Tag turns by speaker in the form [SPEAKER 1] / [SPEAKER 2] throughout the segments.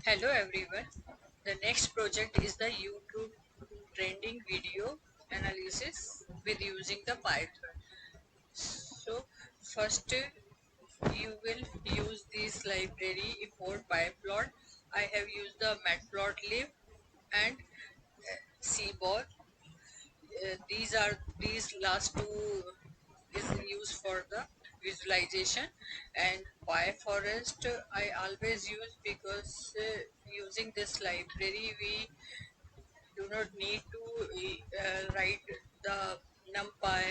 [SPEAKER 1] Hello everyone. The next project is the YouTube trending video analysis with using the Python. So first you will use this library import pyplot. I have used the matplotlib and cbol. These last two is used for the visualization, and PyForest I always use because using this library we do not need to write the numpy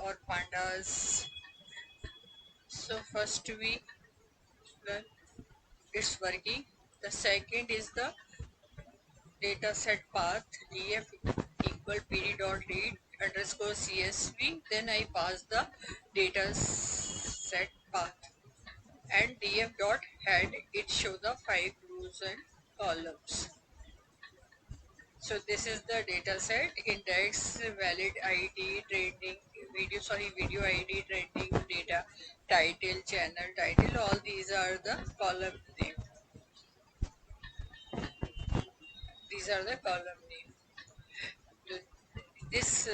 [SPEAKER 1] or pandas. So first we learn it's working. The second is the dataset path df equal pd dot read underscore csv. Then I pass the dataset path and df dot head. It show the 5 rows and columns. So this is the data set: index, valid id, trending video id, trending data, title, channel title. All these are the column name. These are the column name. This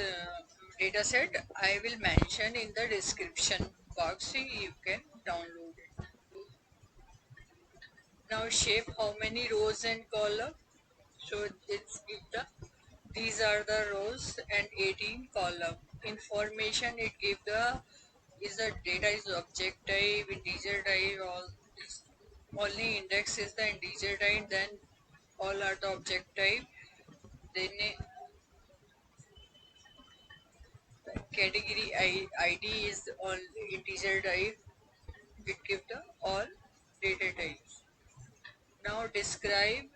[SPEAKER 1] data set I will mention in the description box, so you can download it. Now shape how many rows and column. So it's give the these are the rows and 18 column. Information it give the is the data is object type, integer type, all this. Only index is the integer type, then all are the object type. Then category ID is all integer type. It give the all data types. Now describe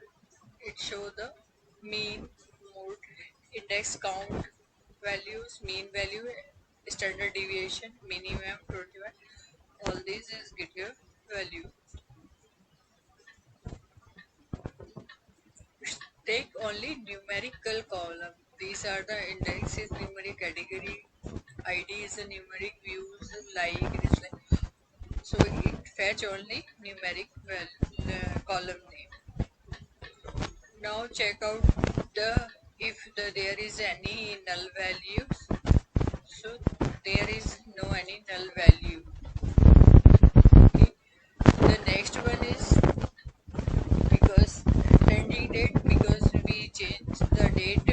[SPEAKER 1] it show the mean, mode, index count, values, mean value, standard deviation, minimum, 21. All these is get your value. Take only numerical column. These are the indexes, numeric category, ID is a numeric, views, like, dislike. So it fetch only numeric column name. Now check out the if there is any null values. So there is no any null value. Okay. The next one is because trending date, because we change the date.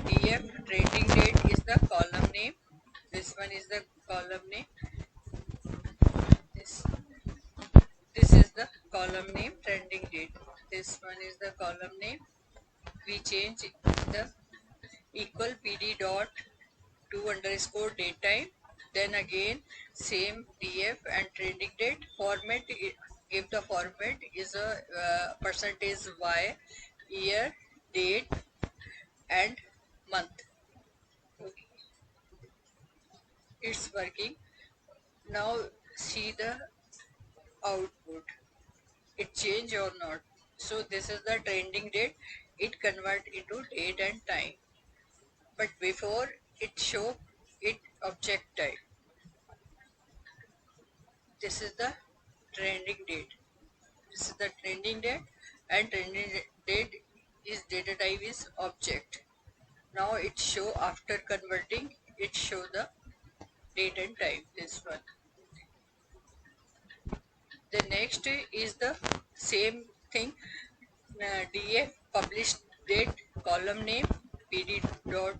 [SPEAKER 1] df trending date is the column name. This one is the column name. This is the column name, trending date. This one is the column name. We change the equal pd dot to underscore date time. Then again same df and trending date format. If the format is a percentage y, year, date and month. Okay, it's working. Now see the output, it change or not. So this is the trending date, it convert into date and time, but before it show it object type. This is the trending date. This is the trending date, and trending date is data type is object. Now it show after converting, it show the date and time. This one. The next is the same thing. df published date column name pd dot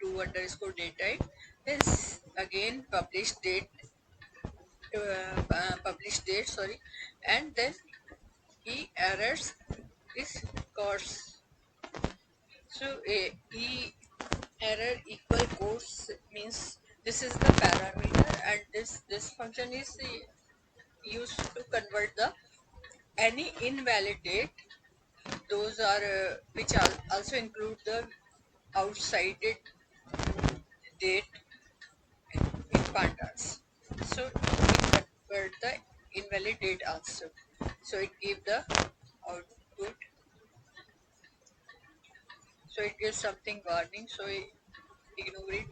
[SPEAKER 1] to underscore date type. Then again published date, sorry, and then errors is course. So e error equal course means this is the parameter, and this function is used to convert the any invalid date. Those are which also include the outside date in pandas. So it convert the invalid date also. So it give the output. So it gives something warning. So ignore it.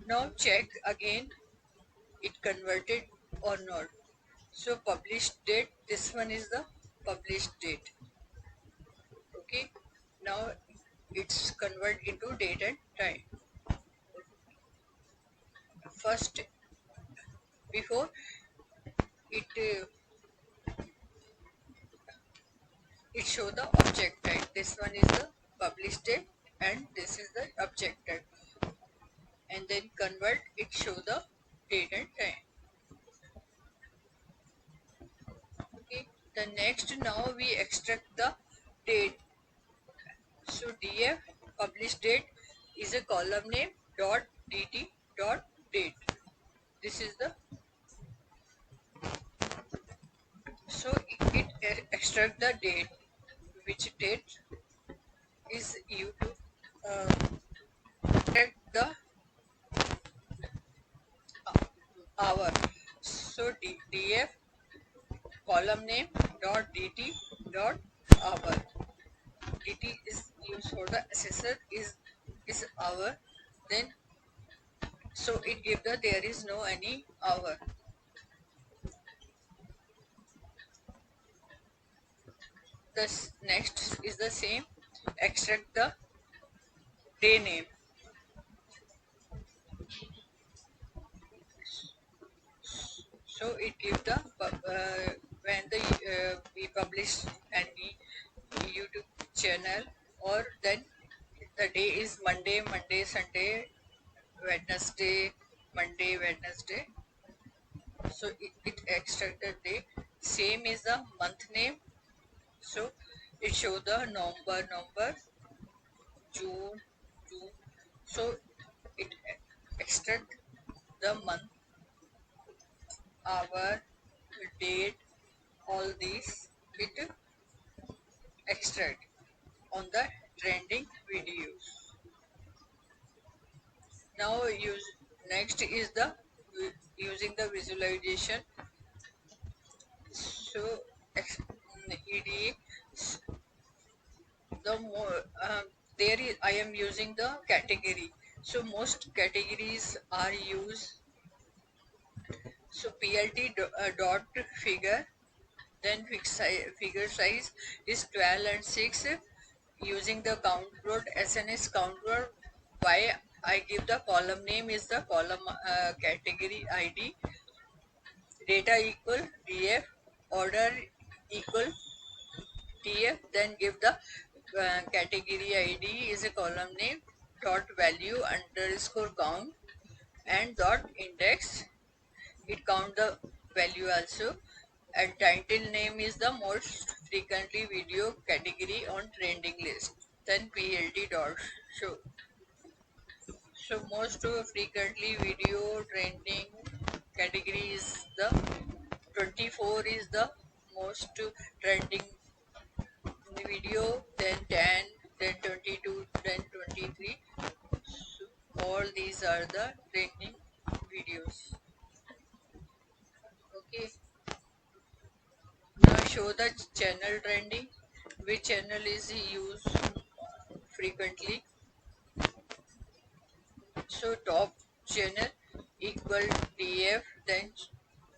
[SPEAKER 1] Now check again it converted or not. So published date, this one is the published date. Okay, now it's convert into date and time. First, before it it show the object type. This one is the published date and this is the object type, and then convert it show the date and time. Okay, the next, now we extract the date. So df published date is a column name dot dt dot date. This is the, so it extract the date, which date is you to extract the hour. So df column name dot dt dot hour. Dt is used for the assessor, is hour. Then so it give the there is no any hour. The next is the same, extract the day name. So it give the when the we publish any YouTube channel, or then the day is Monday, Sunday, Wednesday, Monday, Wednesday. So it extract the day. Same is the month name. So it show the November, June, June. So it extract the month, hour, date, all these it extract on the trending videos. Now use next is the using the visualization. So EDA, the more there is, I am using the category. So most categories are used. So PLT dot figure, then figure size is 12 and 6, using the count word SNS count word. Why I give the column name is the column category ID, data equal df, order equal df, then give the category ID is a column name dot value underscore count and dot index, it count the value also, and title name is the most frequently video category on trending list, then plt dot show. So most frequently video trending category is the 24 is the most trending video, then 10, then 22, then 23. So all these are the trending videos. Okay, now show the channel trending, which channel is used frequently. So top channel equal df, then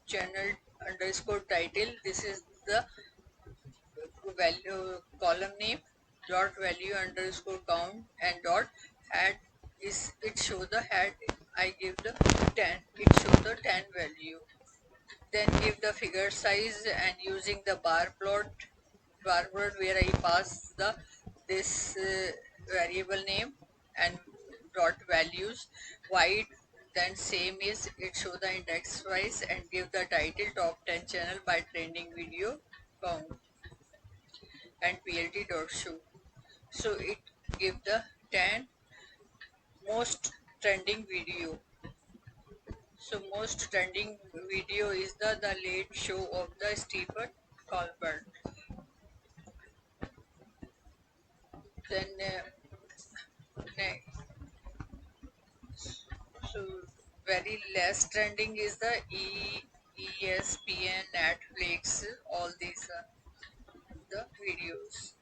[SPEAKER 1] channel underscore title, this is the value column name dot value underscore count and dot head is it show the head, I give the 10, it show the 10 value. Then give the figure size and using the bar plot where I pass the this variable name and dot values wide, then same is it show the index wise and give the title top 10 channel by trending video count and plt dot show. So it give the 10 most trending video. So most trending video is the late show of the Stephen Colbert. Then so very less trending is the ESPN, Netflix. All these are the videos.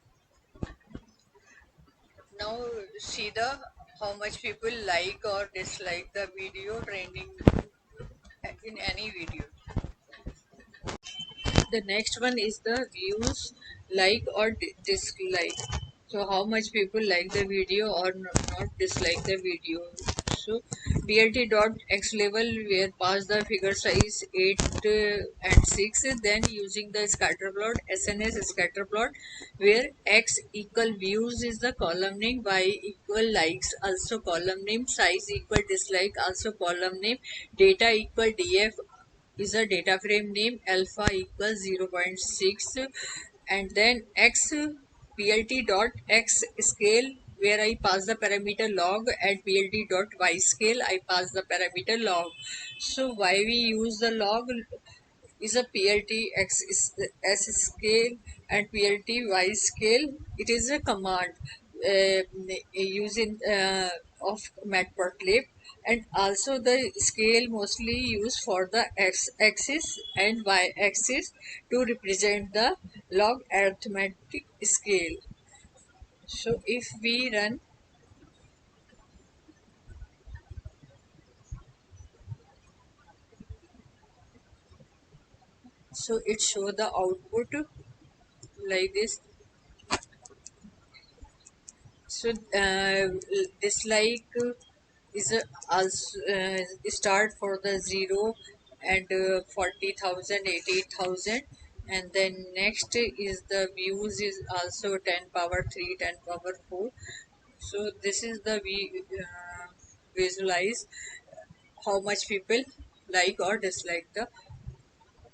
[SPEAKER 1] Now see the how much people like or dislike the video trending in any video. The next one is the views, like or dislike. So how much people like the video or not dislike the video. So BLT dot X level where pass the figure size 8 and 6, then using the scatter plot SNS scatter plot where X equal views is the column name, Y equal likes also column name, size equal dislike also column name, data equal DF is a data frame name, alpha equals 0.6, and then x plt dot x scale where I pass the parameter log, and plt dot y scale I pass the parameter log. So why we use the log is a PLT X S scale and PLT Y scale. It is a command using of matplotlib, and also the scale mostly used for the x axis and y axis to represent the log arithmetic scale. So if we run, so it show the output like this. So dislike is also start for the 0 and 40,000, 80,000, and then next is the views is also 10 power 3, 10 power 4. So this is the we visualize how much people like or dislike the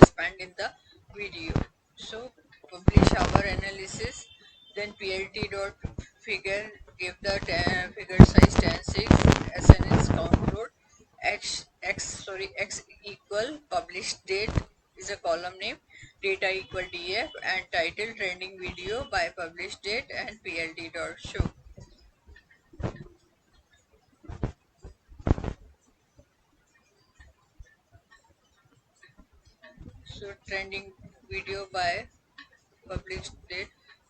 [SPEAKER 1] spend in the video. So publish our analysis, then plt dot figure give the figure size 10 6, SNS count road, x equal publish date is a column name, data equal df, and title trending video by publish date, and plt dot show. So trending video by published date,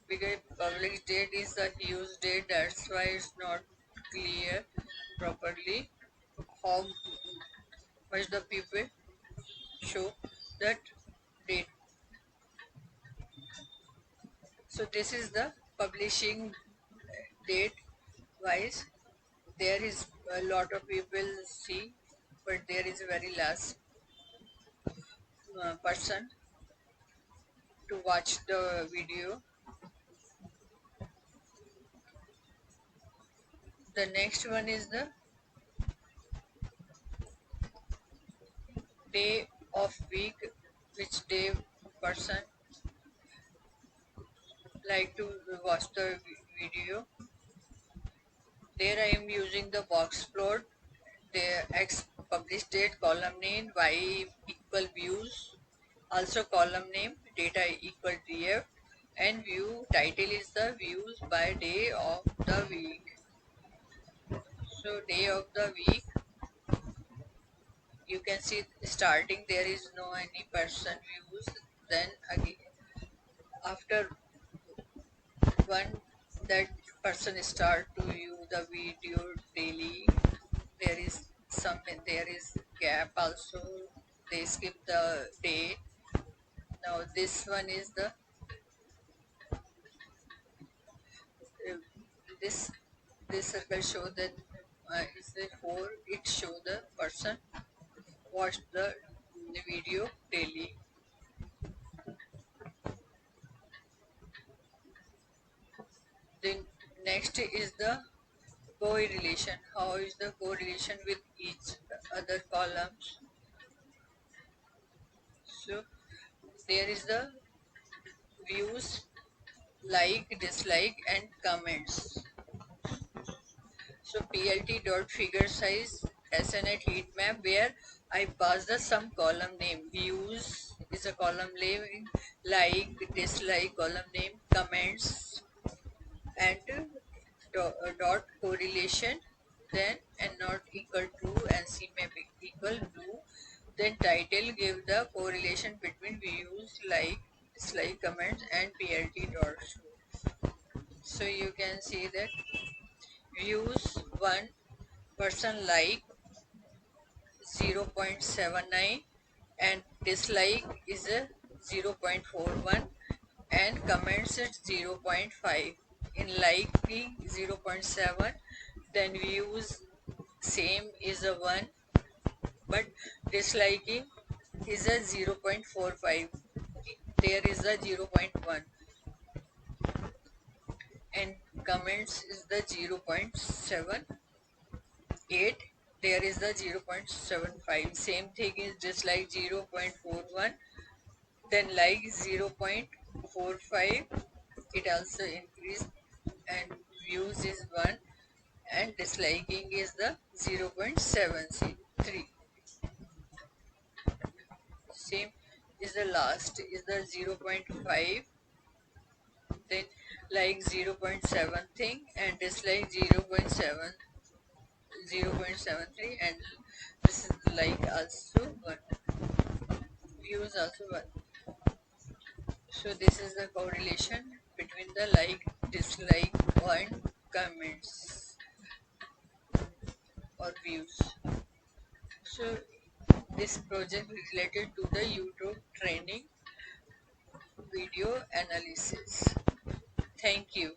[SPEAKER 1] because published date is a huge date, that's why it's not clear properly how much the people show that date. So this is the publishing date wise. There is a lot of people see, but there is a very less person to watch the video. The next one is the day of week, which day person like to watch the video. There I am using the box plot, the X published date, column name, Y equal views, also column name, data equal DF, and view title is the views by day of the week. So day of the week, you can see starting there is no any person views, then again after one that person start to view the video daily, there is something, there is gap also, they skip the day. Now this one is the uh, this this circle show that is the 4, it show the person watch the video daily. Then next is the correlation, how is the correlation with each other columns. So there is the views, like, dislike, and comments. So plt dot figure size SNet heat map where I pass the some column name. Views is a column name, like, dislike column name, comments, and dot correlation, then and not equal to, and cmap equal to, then title give the correlation between views, like, dislike, comments, and plt dot show. So you can see that views 1 person like 0.79, and dislike is a 0.41 and comments it's 0.5. In liking 0.7, then views same is a 1, but disliking is a 0.45. There is a 0.1 and comments is the 0.78. There is the 0.75. Same thing is dislike 0.41, then like 0.45. It also increased and views is 1 and disliking is the 0.73. Same is the last is the 0.5, then like 0.7 thing and dislike 0.73, and this is like also 1, views also 1. So this is the correlation between the like, dislike and comments or views. So this project is related to the YouTube training video analysis. Thank you.